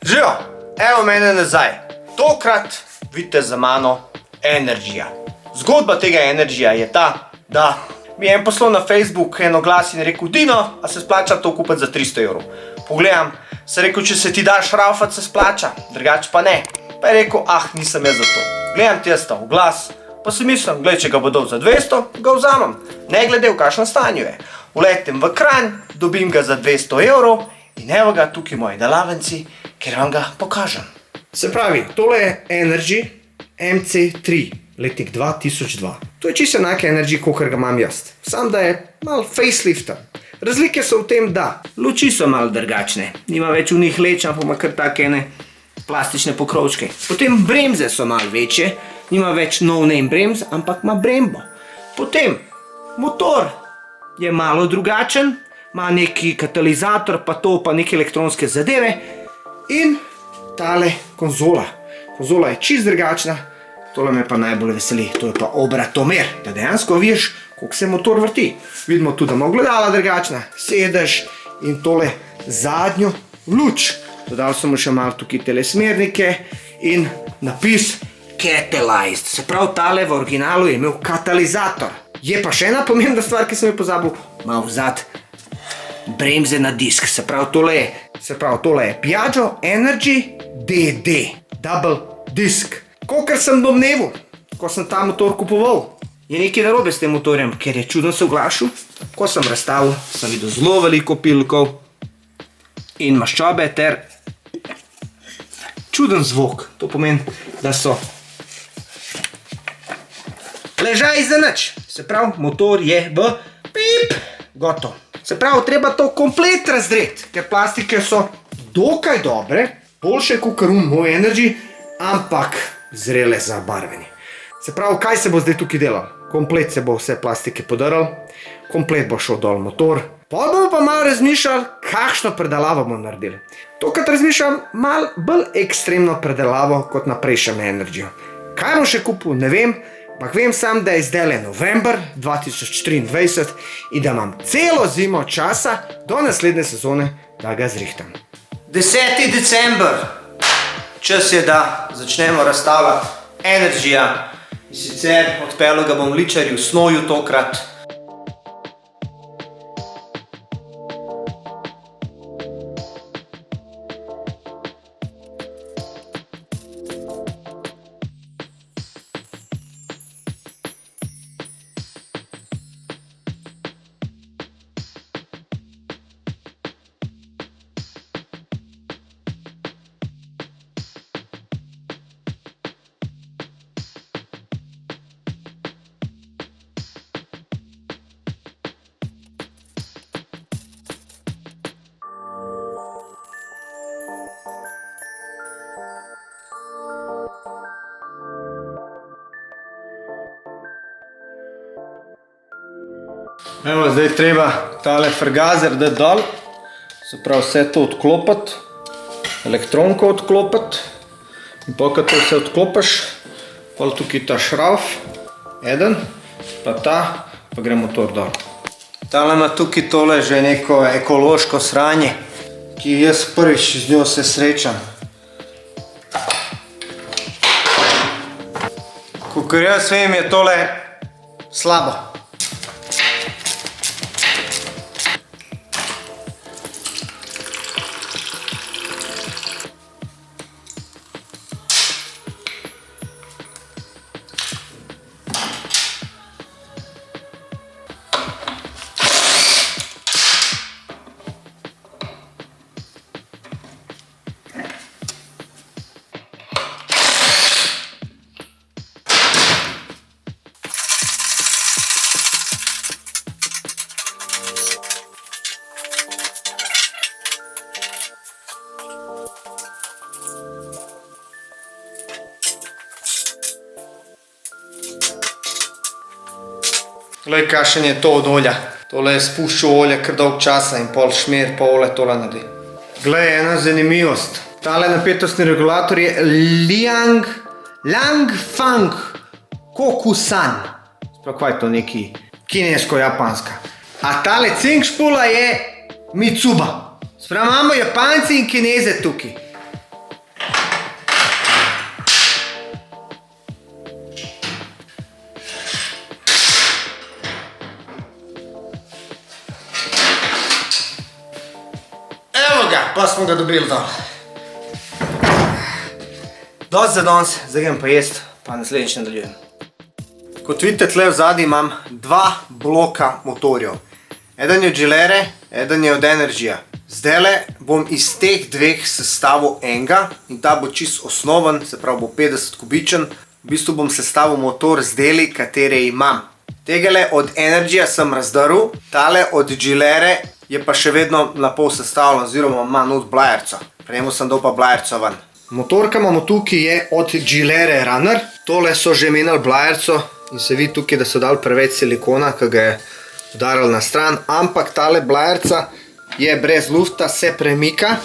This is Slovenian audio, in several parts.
Živijo, evo mene nazaj. Tokrat vidite za mano Energyja. Zgodba tega Energyja je ta, da mi je en poslal na Facebook en oglas in rekel: Dino, a se splača to kupiti za 300 evrov? Pogledam, sem rekel, če se ti daš raufat, se splača, drugače pa ne. Pa je rekel, nisem jaz za to. Gledam ti jaz ta oglas, pa si mislim, gled, če ga bo dal za 200, ga vzamem. Ne glede v kakšnem stanju je. Uletem v Kranj, dobim ga za 200 evrov in evo ga tukaj moji delavnici, ker vam ga pokažem. Se pravi, tole je Energy MC3, letnik 2002. To je čisto enak Energy, kakor ga imam jaz. Sam da je malo facelifter. Razlike so v tem, da luči so malo drugačne. Nima več v njih leč, ampak ima kar take ene plastične pokrovčke. Potem bremze so malo večje, nima več no-name bremz, ampak ima brembo. Potem motor je malo drugačen, ima neki katalizator, pa to, pa neke elektronske zadeve. In tale konzola. Konzola je čist drugačna, tole me pa najbolj veseli, to je pa obratomer, da dejansko vidiš, koliko se motor vrti. Vidimo tudi, da ima ogledala drugačna, sedež in tole zadnjo luč. Dodal sem mu še malo tukaj telesmernike in napis Catalyzed. Se pravi, tale v originalu je imel katalizator. Je pa še ena pomembna stvar, ki sem jo pozabil, ima vzad bremze na disk. Se pravi, tole je Piaggio Energy DD, double disk. Kakor sem domneval, ko sem ta motor kupoval, je nekaj narobe s tem motorjem, ker je čudno se oglašal. Ko sem razstavil, sem videl zelo veliko pilkov in maščobe ter čuden zvok. To pomeni, da so ležaj za nič. Se pravi, motor je v pip, gotov. Se pravi, treba to komplet razdreti, ker plastike so dokaj dobre, boljše kot moj Energy, ampak zrele za barvenje. Se pravi, kaj se bo zdaj tukaj delal? Komplet se bo vse plastike podaral, komplet bo šel dol motor, bomo pa malo razmišljali, kakšno predelavo bomo naredili. Tokrat razmišljam malo bolj ekstremno predelavo kot na prejšnjem Energyju. Kaj bom še kupil, ne vem, ampak vem sam, da je zdaj november 2023 in da imam celo zimo časa do naslednje sezone, da ga zrihtam. 10. december. Čas je, da začnemo razstavljati Energyja. In sicer odpeljal ga bom v Ličarju v Snoju tokrat. Evo, zdaj treba tale frgazer dati dol, se pravi vse to odklopiti, elektronko odklopiti in ko to vse odklopiš, pol tukaj ta šrauf, eden, pa ta, pa gre motor dol. Tale ima tukaj tole že neko ekološko sranje, ki jaz prvič z njo se srečam. Kakor jaz vem, je tole slabo. Glej, kakšen je to od olja. Tole je spuščal olje kar dolg časa in pol šmer, pol olje tole naredi. Glej, ena zanimivost. Tale napetostni regulator je Langfang Kokusan. Sploh kaj je to neki kinesko-japanska. A tale cink špula je Mitsuba. Sprav imamo Japanci in Kineze tukaj. pa smo ga dobili dol. Dost za danes, zdaj grem pa jest, pa naslednjič nadaljujem. Kot vidite, tle v zadnji imam dva bloka motorjev. Eden je od Gilere, eden je od Energyja. Zdajle bom iz teh dveh sestavil enega in ta bo čist osnoven, se pravi bo 50 kubičen. V bistvu bom sestavil motor z deli, katere imam. Tegale od Energyja sem razdrl, tale od Gilere je pa še vedno na pol sestavljen, oziroma ima not blajerco. Prejemu sem dal pa blajerco ven. Motor, ki imamo tukaj, je od Gilere Runner. Tole so že menili blajerco in se vidi tukaj, da so dali preveč silikona, ki ga je udarili na stran, ampak tale blajerca je brez lufta, se premika,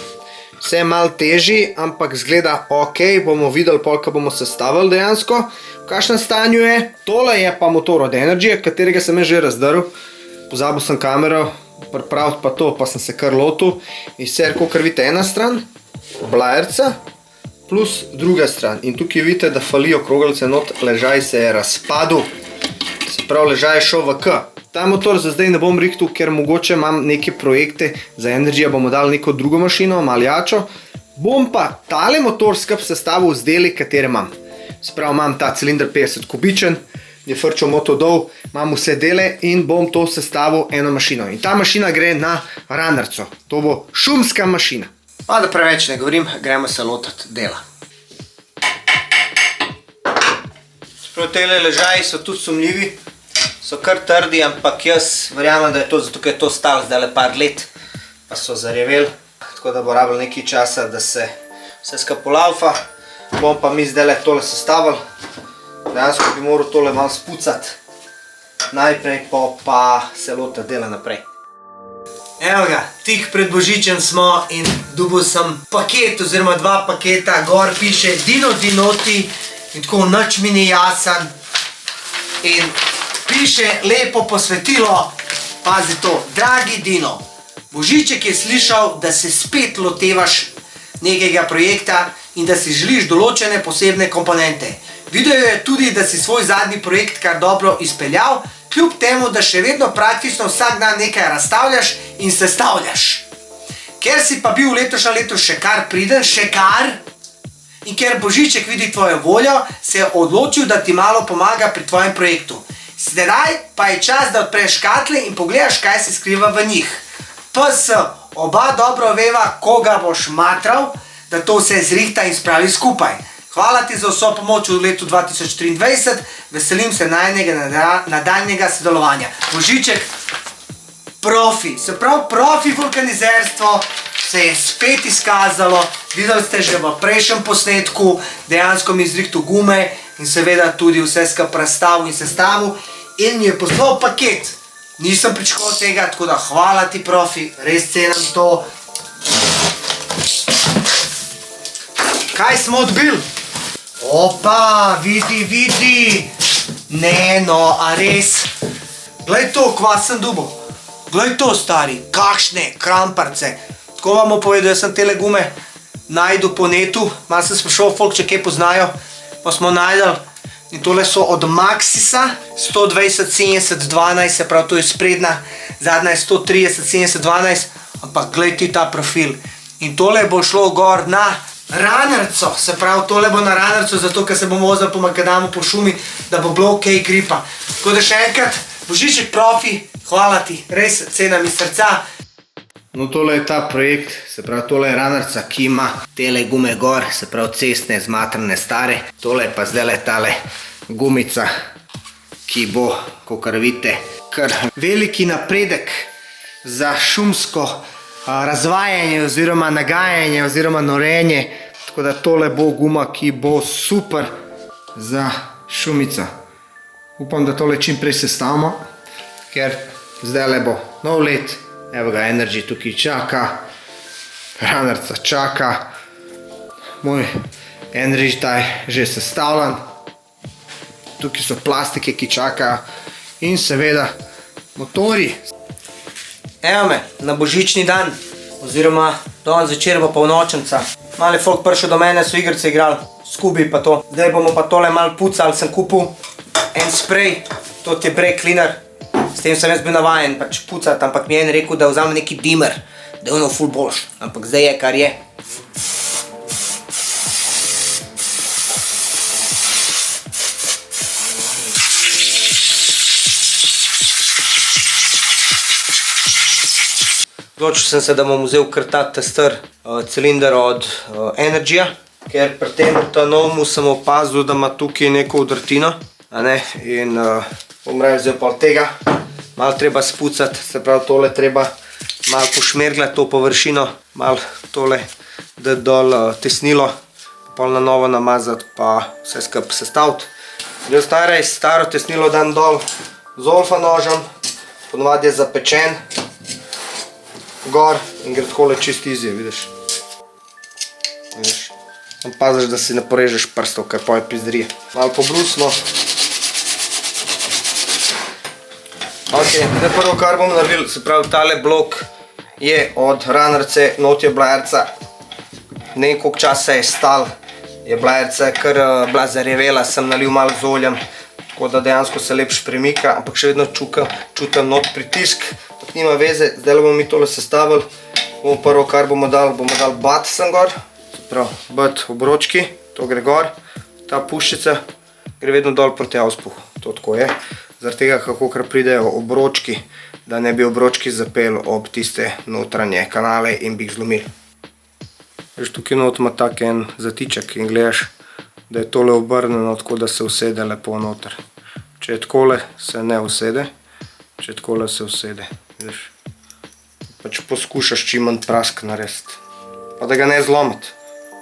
vse je malo težji, ampak zgleda ok, bomo videli pol, ko bomo sestavili dejansko, v kakšnem stanju je. Tole je pa motor od Energyja, katerega sem že razdrl, pozabil sem kamero, pripraviti pa to, pa sem se kar lotil in sicer, kakor vidite, ena stran, blajerca, plus druga stran. In tukaj vidite, da falijo kroglice not, ležaj se je razpadel, se pravi, ležaj je šel v K. Ta motor za zdaj ne bom rihtal, ker mogoče imam neke projekte za Energyja, bomo dali neko drugo mašino, maljačo. Bom pa tale motor skup sestavil z deli, katere imam. Se pravi, imam ta cilinder 50 kubičen, je frčal moto dol, imam vse dele in bom to sestavil eno mašino. In ta mašina gre na runnerco. To bo šumska mašina. Pa da preveč ne govorim, gremo se lotati dela. Sprav tele ležaji so tudi sumljivi, so kar trdi, ampak jaz verjamem, da je to zato, ker je to stalo zdaj le par let, pa so zarjeveli, tako da bo rabilo nekaj časa, da se vse skapolaufa. Bom pa mi zdaj le tole sestavili, dejansko bi moral tole malo spucati najprej, pa se lotati dela naprej. Evo ga, tik pred Božičem smo in dobil sem paket oziroma dva paketa, gor piše Dino Dinoti in tako nič mi ni jasen in piše lepo posvetilo, pazi to, dragi Dino, Božiček je slišal, da se spet lotevaš nekega projekta in da si želiš določene posebne komponente. Videl je tudi, da si svoj zadnji projekt kar dobro izpeljal, kljub temu, da še vedno praktično vsak dan nekaj razstavljaš in sestavljaš. Ker si pa bil v letošnjem letu še kar priden, in ker Božiček vidi tvojo voljo, se je odločil, da ti malo pomaga pri tvojem projektu. Sedaj pa je čas, da odpreš škatle in pogledaš, kaj se skriva v njih. PS, oba dobro veva, koga boš matral, da to vse zrihta in spravi skupaj. Hvala ti za vso pomoč v letu 2023, veselim se najnega nadaljnjega sodelovanja. Božiček, profi, se pravi profi vulkanizerstvo se je spet izkazalo, videli ste že v prejšnjem posnetku, dejansko mi zrihtal gume in seveda tudi vse skup razstavil in sestavil in mi je poslal paket. Nisem pričakoval tega, tako da hvala ti profi, res cenim to. Kaj smo odbili? Opa, vidi. Ne no, a res. Glej to, kva sem dobil. Glej to, stari, kakšne kramparce. Tako vam bom povedal, jaz sem tele gume najdel po netu, malo sem sprašal folk, če kaj poznajo, pa smo najdel. In tole so od Maxisa, 120-70-12, se pravi, to je sprednja, zadnja je 130-70-12, ampak glej ti ta profil. In tole bo šlo gor na runnerco, se pravi, tole bo na runnerco, zato ker se bom vozil po makadamu, po šumi, da bo bilo ok gripa. Tako da še enkrat, Božiček profi, hvala ti, res cenim iz srca. No, tole je ta projekt, se pravi, tole je runnerca, ki ima tele gume gor, se pravi, cestne, zmatrane, stare. Tole je pa zdaj le tale gumica, ki bo, kakor vidite, kar veliki napredek za šumsko razvajanje oziroma nagajanje oziroma norenje, tako da tole bo guma, ki bo super za šumico. Upam, da tole čim prej sestavimo, ker zdaj le bo nov let, evo ga Energy tukaj čaka, runnerca čaka, moj Energy taj že sestavljen, tukaj so plastike, ki čakajo in seveda motori. Evo me, na božični dan, oziroma danes zvečer bo polnočenca. Malo je folk prišel do mene, so igrice igrali, Scooby pa to. Zdaj bomo pa tole malo pucali, sem kupil en sprej, to je brake cleaner. S tem sem jaz bil navajen pač pucati, ampak mi je en rekel, da vzamem neki dimmer, da je ono ful boljš, ampak zdaj je, kar je. Odločil sem se, da bom vzel kar ta tester cilinder od Energyja, ker pri tem ta novemu sem opazil, da ima tukaj neko udrtino, in bom raje vzel pol tega. Malo treba spucati, se pravi tole treba malo pošmerglati to površino, malo tole dati dol tesnilo, pol na novo namazati pa vse skupaj sestaviti. Zdaj staro tesnilo dam dol z olfa nožem, ponovadi je zapečen gor in gre takole čist easy, vidiš. Sam paziš, da si ne porežeš prstov, ker pa je pizderije. Malo pobrusno. Ok, zdaj prvo, kar bom naredil, se pravi, tale blok je od runnerce, not je bila erca. Ne vem, koliko časa je stal, je bila erca kar bila zarjevela, sem nalil malo z oljem, tako da dejansko se lepš premika, ampak še vedno čutim not pritisk, tako nima veze. Zdaj bomo mi tole sestavili. Prvo, kar bomo dali bat sem gor, se pravi, bat obročki, to gre gor, ta puščica gre vedno dol proti auspuhu, to tako je. Zaradi tega, kako kar pridejo obročki, da ne bi obročki zapeli ob tiste notranje kanale in bi jih zlomili. Veš, tukaj not ima tak en zatiček in gledaš, da je tole obrneno tako, da se usede lepo noter. Če je takole, se ne usede, če je takole, se usede. Vidiš? Pač poskušaš čim manj prask narediti. Pa da ga ne zlomiti.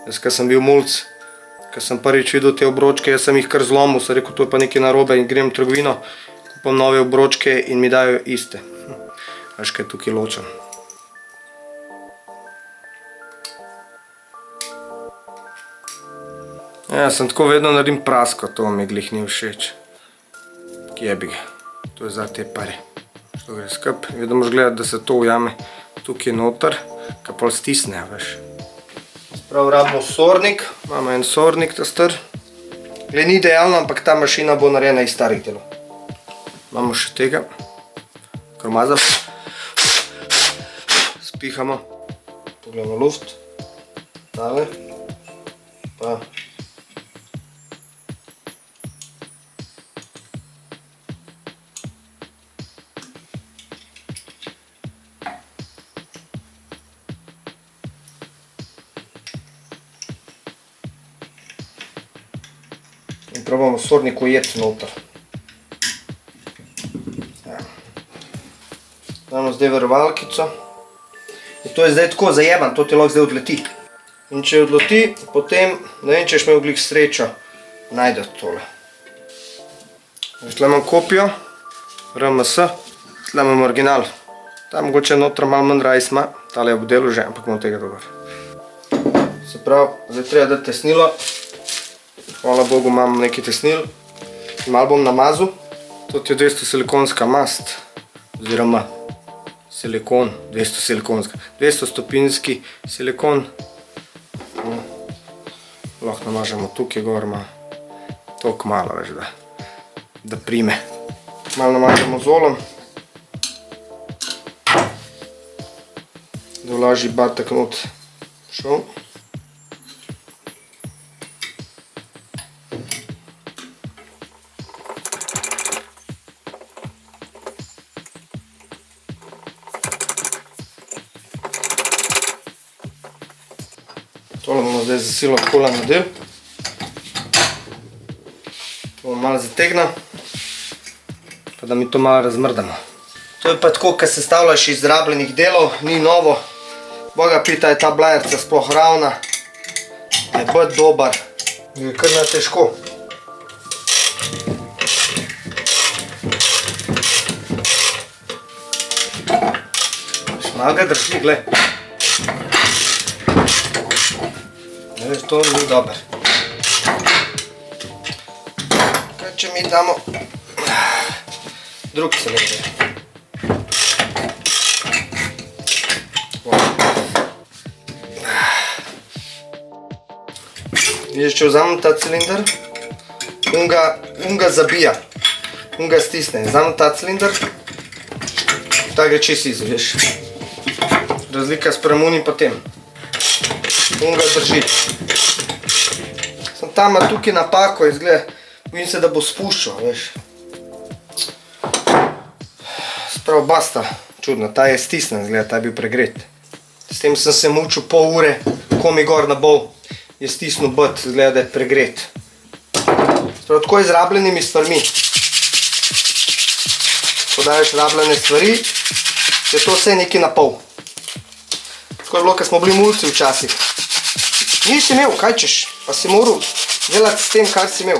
Jaz, ko sem bil mulc, ko sem prvič videl te obročke, jaz sem jih kar zlomil, sem rekel, to je pa nekaj narobe in grem v trgovino, kupam nove obročke in mi dajo iste. Veš, kaj je tukaj ločen. Ja, sem tako vedno naredim prasko, to mi glih ni všeč. Jebi ga, to je za te pare. To gre skup, vedno moraš gledati, da se to ujame tukaj noter, kaj pol stisne, veš. Prav rabimo sornik, imamo en sornik tester. Glej, ni idealno, ampak ta mašina bo narejena iz starih delov. Imamo še tega, krmaza. Spihamo, pogledamo luft, tale, pa in probamo sornik ujeti noter. Damo zdaj varovalkico. In to je zdaj tako zajeban, to ti lahko zdaj odleti. In če odleti, potem, ne vem, če ješ imel glih srečo, najdete tole. Tle imam kopijo, RMS, tle imam original. Ta mogoče noter malo manj rajs ima, tale je v delu že, ampak imam tega dober. Se pravi, zdaj treba dati tesnilo. Hvala Bogu imam nekaj tesnil. Malo bom namazal. To je 200 silikonska mast, oziroma silikon, 200 silikonska, 200 stopinjski silikon. Lahko namažemo tukaj gor, toliko malo več, da prime. Malo namažemo z oljem, da vlaži batek not šel. Tole bomo zdaj zasilo kola na del. To bomo malo zategnil, pa da mi to malo razmrdamo. To je pa tako, ko sestavljaš iz rabljenih delov, ni novo. Boga pita, je ta blajerca sploh ravna, je bud dober, je kar ne težko. Še malo ga drži, glej. To ni dober. Kaj če mi damo drug cilinder? Vidiš, če vzamem ta cilinder, unga zabija, unga stisne. Vzamem ta cilinder, ta gre čist easy, vidiš. razlika s premunim pa tem. On ga drži. Sem tam tukaj napako, izgleda, bojim se, da bo spuščal, veš. Sprav basta, čudno, ta je stisnen, izgleda, ta je bil pregret. S tem sem se mučil pol ure, ko mi gor nabol je stisnil bot, izgleda, da je pregret. Sprav, tako izrabljenimi stvarmi. Ko daješ rabljene stvari, je to vse nekaj na pol. Tako je bilo, ko smo bili mulci včasih. Nisi imel, kaj češ, pa si moral delati s tem, kar si imel.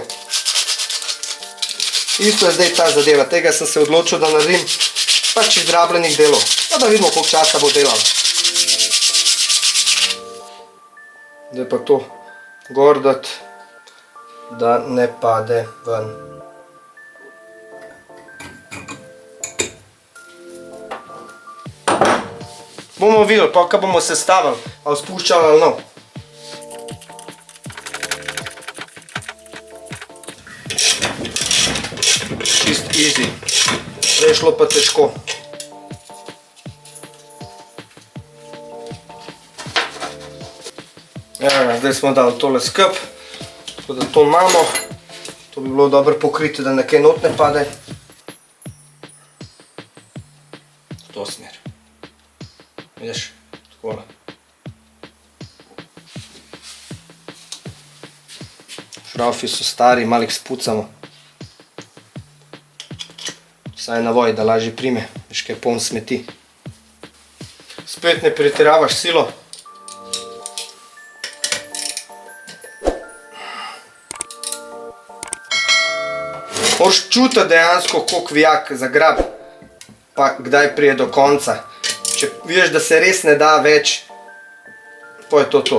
Isto je zdaj ta zadeva, tega sem se odločil, da naredim pač izrabljenih delov. Pa da vidimo, koliko časa bo delal. Zdaj pa to gor dati, da ne pade ven. Bomo videli, pa ko bomo sestavili, ali spuščali ali no. Čist easy. Zdaj je šlo pa težko. Evo, zdaj smo dali tole skup, tako da to imamo. To bi bilo dobro pokriti, da nekaj not ne pade. V to smer. Vidiš, takole. Šraufi so stari, malo jih spucamo. Saj navoj, da lažje prime, veš kaj je poln smeti. Spet ne pretiravaš silo. Moraš čutiti dejansko, koliko vijak zagrab, pa kdaj prije do konca. Če vidiš, da se res ne da več, pa je to to.